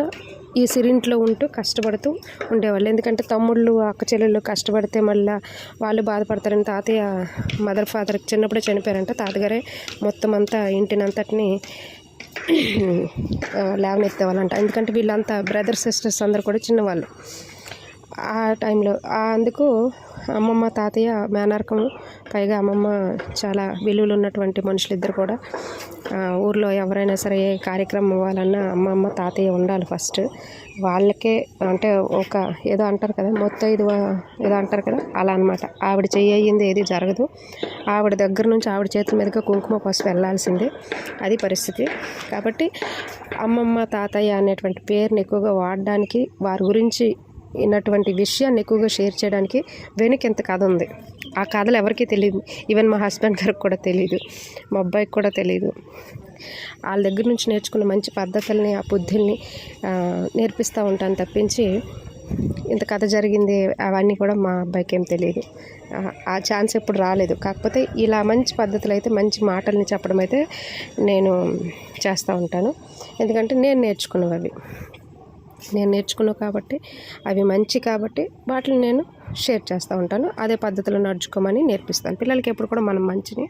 ఈ సిరింట్లో ఉంటూ కష్టపడుతూ ఉండేవాళ్ళు. ఎందుకంటే తమ్ముళ్ళు అక్క చెల్లెళ్ళు కష్టపడితే మళ్ళీ వాళ్ళు బాధపడతారని తాతయ్య మదర్ ఫాదర్ చిన్నప్పుడే చనిపోయారంట. తాతగారే మొత్తం అంతా ఇంటినంతటిని లేవనెత్తేవాళ్ళంట. ఎందుకంటే వీళ్ళంతా బ్రదర్ సిస్టర్స్ అందరు కూడా చిన్నవాళ్ళు ఆ టైంలో. అందుకు అమ్మమ్మ తాతయ్య మేనరకం, పైగా అమ్మమ్మ చాలా విలువలు ఉన్నటువంటి మనుషులు ఇద్దరు కూడా. ఊర్లో ఎవరైనా సరే ఏ కార్యక్రమం అవ్వాలన్నా అమ్మమ్మ తాతయ్య ఉండాలి ఫస్ట్. వాళ్ళకే అంటే ఒక ఏదో అంటారు కదా, మొత్తైదు ఏదో అంటారు కదా, అలా అనమాట. ఆవిడ చెయ్యింది ఏది జరగదు. ఆవిడ దగ్గర నుంచి ఆవిడ చేతుల మీదుగా కుంకుమ పసుపు వెళ్ళాల్సిందే, అది పరిస్థితి. కాబట్టి అమ్మమ్మ తాతయ్య అనేటువంటి పేరుని ఎక్కువగా వాడడానికి, వారి గురించి ఇన్నటువంటి విషయాన్ని ఎక్కువగా షేర్ చేయడానికి వెనుక ఎంత కథ ఉంది. ఆ కథలు ఎవరికీ తెలియదు. ఈవెన్ మా హస్బెండ్ గారికి కూడా తెలియదు, మా అబ్బాయికి కూడా తెలియదు. వాళ్ళ దగ్గర నుంచి నేర్చుకున్న మంచి పద్ధతుల్ని, ఆ బుద్ధుల్ని నేర్పిస్తూ ఉంటాను తప్పించి ఇంత కథ జరిగింది అవన్నీ కూడా మా అబ్బాయికి ఏం తెలియదు. ఆ ఛాన్స్ ఎప్పుడు రాలేదు. కాకపోతే ఇలా మంచి పద్ధతులు అయితే, మంచి మాటల్ని చెప్పడం అయితే నేను చేస్తూ ఉంటాను. ఎందుకంటే నేను నేర్చుకున్నాను కాబట్టి, అవి మంచి కాబట్టి వాటిని నేను షేర్ చేస్తూ ఉంటాను. అదే పద్ధతిలో నడుచుకోమని నేర్పిస్తాను. పిల్లలకి ఎప్పుడు కూడా మనం మంచిని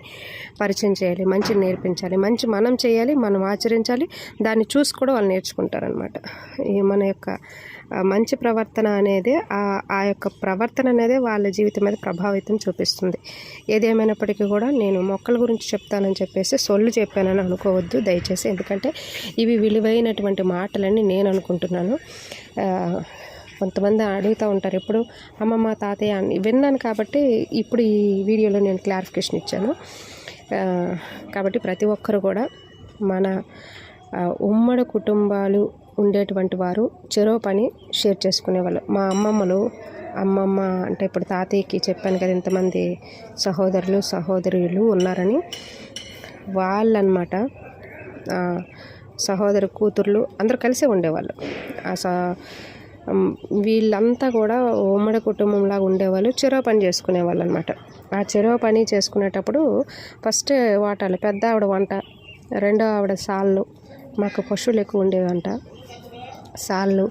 పరిచయం చేయాలి, మంచిని నేర్పించాలి, మంచి మనం చేయాలి, మనం ఆచరించాలి. దాన్ని చూసి కూడా వాళ్ళు నేర్చుకుంటారనమాట. ఈ మన యొక్క మంచి ప్రవర్తన అనేది ఆ యొక్క ప్రవర్తన అనేది వాళ్ళ జీవితం మీద ప్రభావితం చూపిస్తుంది. ఏదేమైనప్పటికీ కూడా నేను మొక్కల గురించి చెప్తానని చెప్పేసి సొల్లు చెప్పానని అనుకోవద్దు దయచేసి. ఎందుకంటే ఇవి విలువైనటువంటి మాటలని నేను అనుకుంటున్నాను. కొంతమంది అడుగుతూ ఉంటారు, ఎప్పుడు అమ్మమ్మ తాతయ్య అని విన్నాను కాబట్టి ఇప్పుడు ఈ వీడియోలో నేను క్లారిఫికేషన్ ఇచ్చాను. కాబట్టి ప్రతి ఒక్కరు కూడా మన ఉమ్మడి కుటుంబాలు ఉండేటువంటి వారు చెరో పని షేర్ చేసుకునేవాళ్ళు. మా అమ్మమ్మ అంటే ఇప్పుడు తాతయ్యకి చెప్పాను కదా ఇంతమంది సహోదరులు సహోదరులు ఉన్నారని, వాళ్ళనమాట సహోదరు కూతుర్లు అందరూ కలిసే ఉండేవాళ్ళు. వీళ్ళంతా కూడా ఉమ్మడి కుటుంబంలాగా ఉండేవాళ్ళు. చెరో పని చేసుకునేవాళ్ళు అనమాట. ఆ చెరో పని చేసుకునేటప్పుడు ఫస్ట్ వాటాలు, పెద్ద ఆవిడ వంట, రెండో ఆవిడ సాళ్ళు, మాకు పశువులు ఎక్కువ ఉండేవంట, సాళ్ళు,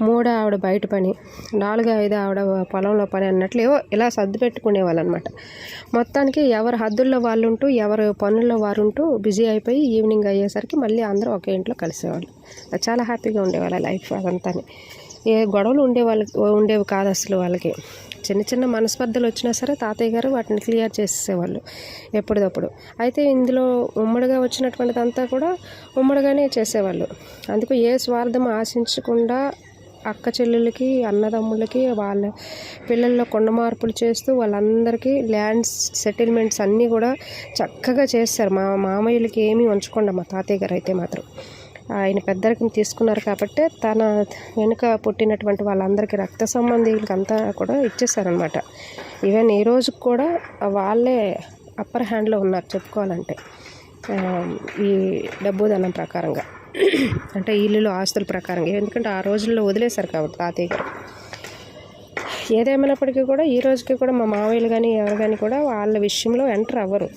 మూడో ఆవిడ బయట పని, 4-5 ఆవిడ పొలంలో పని అన్నట్లు ఏవో ఇలా సర్ది పెట్టుకునేవాళ్ళు అనమాట. మొత్తానికి ఎవరి హద్దుల్లో వాళ్ళు ఉంటూ, ఎవరి పనుల్లో వారు ఉంటూ బిజీ అయిపోయి ఈవినింగ్ అయ్యేసరికి మళ్ళీ అందరూ ఒకే ఇంట్లో కలిసేవాళ్ళు. చాలా హ్యాపీగా ఉండేవాళ్ళ లైఫ్ అదంతా. ఏ గొడవలు ఉండేవి కాదు అసలు. వాళ్ళకి చిన్న చిన్న మనస్పర్ధలు వచ్చినా సరే తాతయ్య గారు వాటిని క్లియర్ చేసేసేవాళ్ళు ఎప్పటికప్పుడు. అయితే ఇందులో ఉమ్మడిగా వచ్చినటువంటిదంతా కూడా ఉమ్మడిగానే చేసేవాళ్ళు. అందుకు ఏ స్వార్థం ఆశించకుండా అక్క చెల్లెళ్ళకి, అన్నదమ్ముళ్ళకి, వాళ్ళ పిల్లల్లో కొండ మార్పులు చేస్తూ వాళ్ళందరికీ ల్యాండ్స్ సెటిల్మెంట్స్ అన్నీ కూడా చక్కగా చేస్తారు. మా మామయ్యలకి ఏమీ ఉంచకుండా మా తాతయ్య గారు అయితే మాత్రం ఆయన పెద్దరికం తీసుకున్నారు కాబట్టి తన వెనుక పుట్టినటువంటి వాళ్ళందరికీ రక్త సంబంధీయులకి అంతా కూడా ఇచ్చేసారనమాట. ఈవెన్ ఈ రోజుకి కూడా వాళ్ళే అప్పర్ హ్యాండ్లో ఉన్నారు చెప్పుకోవాలంటే, ఈ డబ్బు ధనం ప్రకారంగా, అంటే ఇల్లులు ఆస్తుల ప్రకారంగా. ఎందుకంటే ఆ రోజుల్లో వదిలేశారు కాబట్టి తాతయ్య గారు. ఏదేమైనప్పటికీ కూడా ఈ రోజుకి కూడా మా మావయ్యలు కానీ ఎవరు కానీ కూడా వాళ్ళ విషయంలో ఎంటర్ అవ్వరు.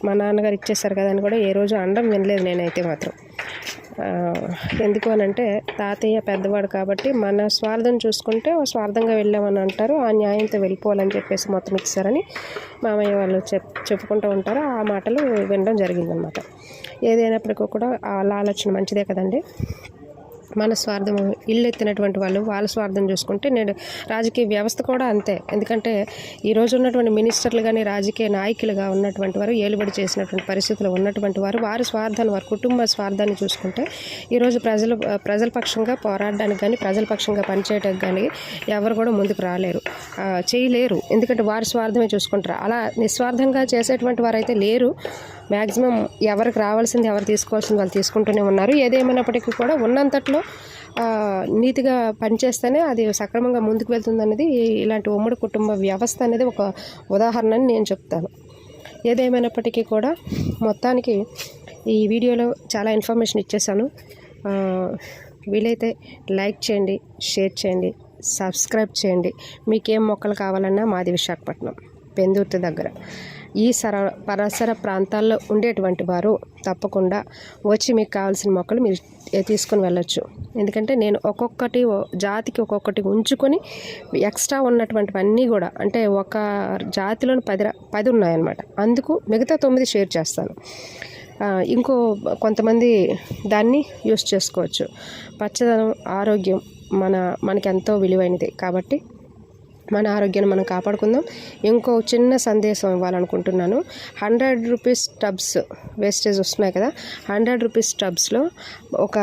మా నాన్నగారు ఇచ్చేసారు కదా అని కూడా ఏ రోజు అనడం వినలేదు నేనైతే మాత్రం. ఎందుకు అని అంటే తాతయ్య పెద్దవాడు కాబట్టి మన స్వార్థం చూసుకుంటే స్వార్థంగా వెళ్ళామని అంటారు, ఆ న్యాయంతో వెళ్ళిపోవాలని చెప్పేసి మొత్తం ఇచ్చారని మామయ్య వాళ్ళు చెప్పుకుంటూ ఉంటారు. ఆ మాటలు వినడం జరిగిందనమాట. ఏదైనప్పటికీ కూడా వాళ్ళ ఆలోచన మంచిదే కదండి. మన స్వార్థం ఇల్లు ఎత్తినటువంటి వాళ్ళు వాళ్ళ స్వార్థం చూసుకుంటే నేడు రాజకీయ వ్యవస్థ కూడా అంతే. ఎందుకంటే ఈరోజు ఉన్నటువంటి మినిస్టర్లు కానీ రాజకీయ నాయకులుగా ఉన్నటువంటి వారు ఏలుబడి చేసినటువంటి పరిస్థితులు ఉన్నటువంటి వారు వారి స్వార్థాన్ని వారి కుటుంబ స్వార్థాన్ని చూసుకుంటే ఈరోజు ప్రజల పక్షంగా పోరాడడానికి కానీ ప్రజల పక్షంగా పనిచేయడానికి కానీ ఎవరు కూడా ముందుకు రాలేరు, చేయలేరు. ఎందుకంటే వారి స్వార్థమే చూసుకుంటారు. అలా నిస్వార్థంగా చేసేటువంటి వారైతే లేరు. మ్యాక్సిమం ఎవరికి రావాల్సింది ఎవరు తీసుకోవాల్సింది వాళ్ళు తీసుకుంటూనే ఉన్నారు. ఏదేమైనప్పటికీ కూడా ఉన్నంతట్లో నీతిగా పనిచేస్తేనే అది సక్రమంగా ముందుకు వెళ్తుందనేది ఇలాంటి ఉమ్మడి కుటుంబ వ్యవస్థ అనేది ఒక ఉదాహరణ అని నేను చెప్తాను. ఏదేమైనప్పటికీ కూడా మొత్తానికి ఈ వీడియోలో చాలా ఇన్ఫర్మేషన్ ఇచ్చేసాను. వీలైతే లైక్ చేయండి, షేర్ చేయండి, సబ్స్క్రైబ్ చేయండి. మీకేం మొక్కలు కావాలన్నా మాది విశాఖపట్నం పెందుర్తి దగ్గర. ఈ పరిసర ప్రాంతాల్లో ఉండేటువంటి వారు తప్పకుండా వచ్చి మీకు కావాల్సిన మొక్కలు మీరు తీసుకొని వెళ్ళొచ్చు. ఎందుకంటే నేను ఒక్కొక్కటి జాతికి ఒక్కొక్కటి ఉంచుకొని ఎక్స్ట్రా ఉన్నటువంటివన్నీ కూడా అంటే ఒక జాతిలోని 10 ఉన్నాయన్నమాట. అందుకు మిగతా 9 షేర్ చేస్తాను. ఇంకో కొంతమంది దాన్ని యూస్ చేసుకోవచ్చు. పచ్చదనం ఆరోగ్యం మనకి ఎంతో విలువైనది కాబట్టి మన ఆరోగ్యాన్ని మనం కాపాడుకుందాం. ఇంకో చిన్న సందేశం ఇవ్వాలనుకుంటున్నాను. 100 రూపీస్ టబ్స్ వేస్టేజ్ వస్తున్నాయి కదా, 100 రూపీస్ టబ్స్లో ఒక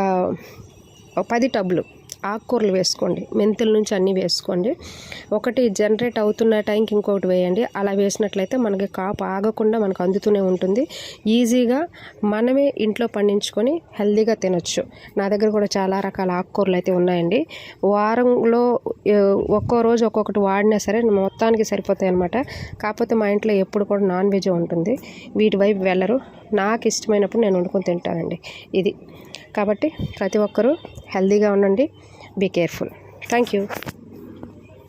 10 టబ్లు ఆకుకూరలు వేసుకోండి. మెంతుల నుంచి అన్నీ వేసుకోండి. ఒకటి జనరేట్ అవుతున్న టైంకి ఇంకొకటి వేయండి. అలా వేసినట్లయితే మనకి కాపు ఆగకుండా మనకు అందుతూనే ఉంటుంది. ఈజీగా మనమే ఇంట్లో పండించుకొని హెల్తీగా తినొచ్చు. నా దగ్గర కూడా చాలా రకాల ఆకుకూరలు అయితే ఉన్నాయండి. వారంలో ఒక్కో రోజు ఒక్కొక్కటి వాడినా సరే మొత్తానికి సరిపోతాయి అన్నమాట. కాకపోతే మా ఇంట్లో ఎప్పుడు కూడా నాన్ వెజ్ ఉంటుంది. వీటి వైపు వెళ్ళరు. నాకు ఇష్టమైనప్పుడు నేను వండుకొని తింటానండి. ఇది కాబట్టి ప్రతి ఒక్కరూ హెల్తీగా ఉండండి. Be careful. Thank you.